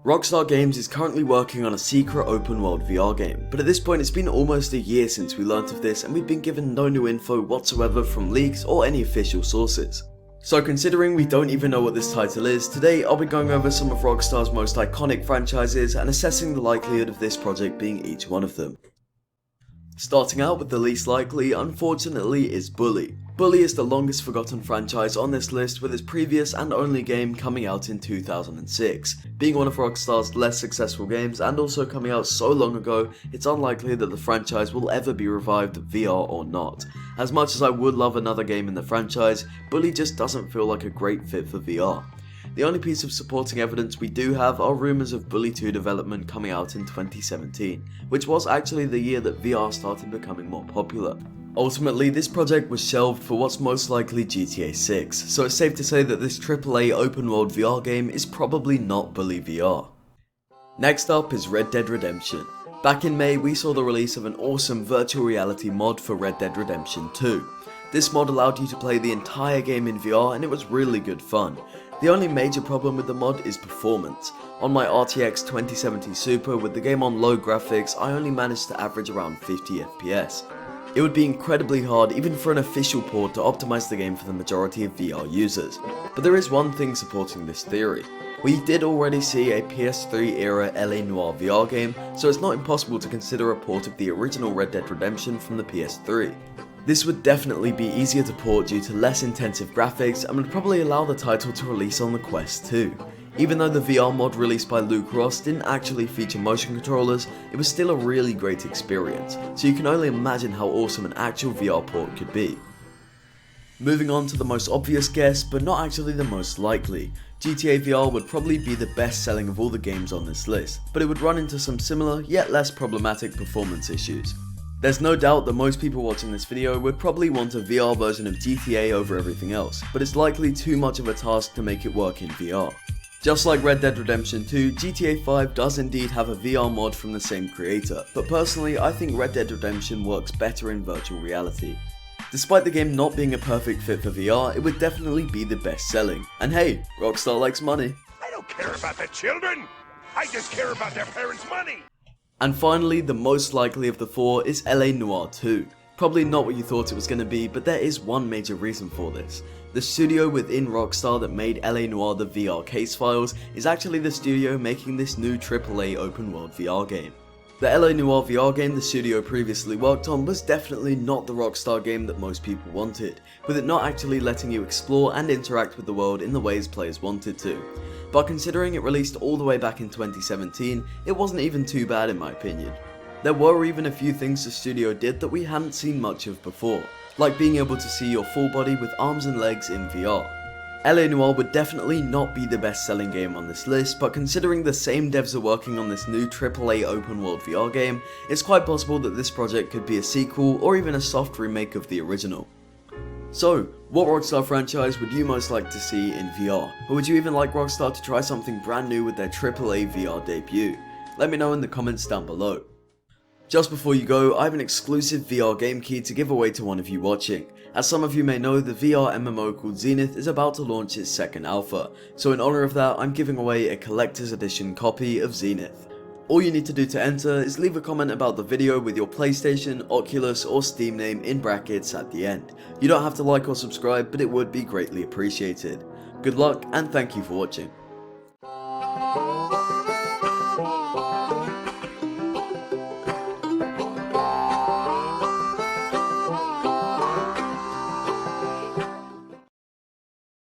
Rockstar Games is currently working on a secret open world VR game, but at this point it's been almost a year since we learnt of this and we've been given no new info whatsoever from leaks or any official sources. So considering we don't even know what this title is, today I'll be going over some of Rockstar's most iconic franchises and assessing the likelihood of this project being each one of them. Starting out with the least likely, unfortunately, is Bully. Bully is the longest forgotten franchise on this list, with its previous and only game coming out in 2006. Being one of Rockstar's less successful games and also coming out so long ago, it's unlikely that the franchise will ever be revived, VR or not. As much as I would love another game in the franchise, Bully just doesn't feel like a great fit for VR. The only piece of supporting evidence we do have are rumours of Bully 2 development coming out in 2017, which was actually the year that VR started becoming more popular. Ultimately, this project was shelved for what's most likely GTA 6, so it's safe to say that this AAA open world VR game is probably not Bully VR. Next up is Red Dead Redemption. Back in May, we saw the release of an awesome virtual reality mod for Red Dead Redemption 2. This mod allowed you to play the entire game in VR and it was really good fun. The only major problem with the mod is performance. On my RTX 2070 Super with the game on low graphics, I only managed to average around 50 FPS. It would be incredibly hard even for an official port to optimize the game for the majority of VR users. But there is one thing supporting this theory. We did already see a PS3 era L.A Noire VR game, so it's not impossible to consider a port of the original Red Dead Redemption from the PS3. This would definitely be easier to port due to less intensive graphics and would probably allow the title to release on the Quest 2. Even though the VR mod released by Luke Ross didn't actually feature motion controllers, it was still a really great experience, so you can only imagine how awesome an actual VR port could be. Moving on to the most obvious guess, but not actually the most likely. GTA VR would probably be the best selling of all the games on this list, but it would run into some similar yet less problematic performance issues. There's no doubt that most people watching this video would probably want a VR version of GTA over everything else, but it's likely too much of a task to make it work in VR. Just like Red Dead Redemption 2, GTA 5 does indeed have a VR mod from the same creator, but personally I think Red Dead Redemption works better in virtual reality. Despite the game not being a perfect fit for VR, it would definitely be the best selling. And hey, Rockstar likes money. I don't care about the children, I just care about their parents' money. And finally, the most likely of the four is L.A Noire 2. Probably not what you thought it was going to be, but there is one major reason for this. The studio within Rockstar that made L.A Noire the VR case files is actually the studio making this new AAA open world VR game. The L.A Noire VR game the studio previously worked on was definitely not the Rockstar game that most people wanted, with it not actually letting you explore and interact with the world in the ways players wanted to. But considering it released all the way back in 2017, it wasn't even too bad in my opinion. There were even a few things the studio did that we hadn't seen much of before, like being able to see your full body with arms and legs in VR. L.A Noire would definitely not be the best selling game on this list, but considering the same devs are working on this new AAA open world VR game, it's quite possible that this project could be a sequel or even a soft remake of the original. So, what Rockstar franchise would you most like to see in VR? Or would you even like Rockstar to try something brand new with their AAA VR debut? Let me know in the comments down below. Just before you go, I have an exclusive VR game key to give away to one of you watching. As some of you may know, the VR MMO called Zenith is about to launch its second alpha, so in honour of that, I'm giving away a collector's edition copy of Zenith. All you need to do to enter is leave a comment about the video with your PlayStation, Oculus or Steam name in brackets at the end. You don't have to like or subscribe, but it would be greatly appreciated. Good luck and thank you for watching.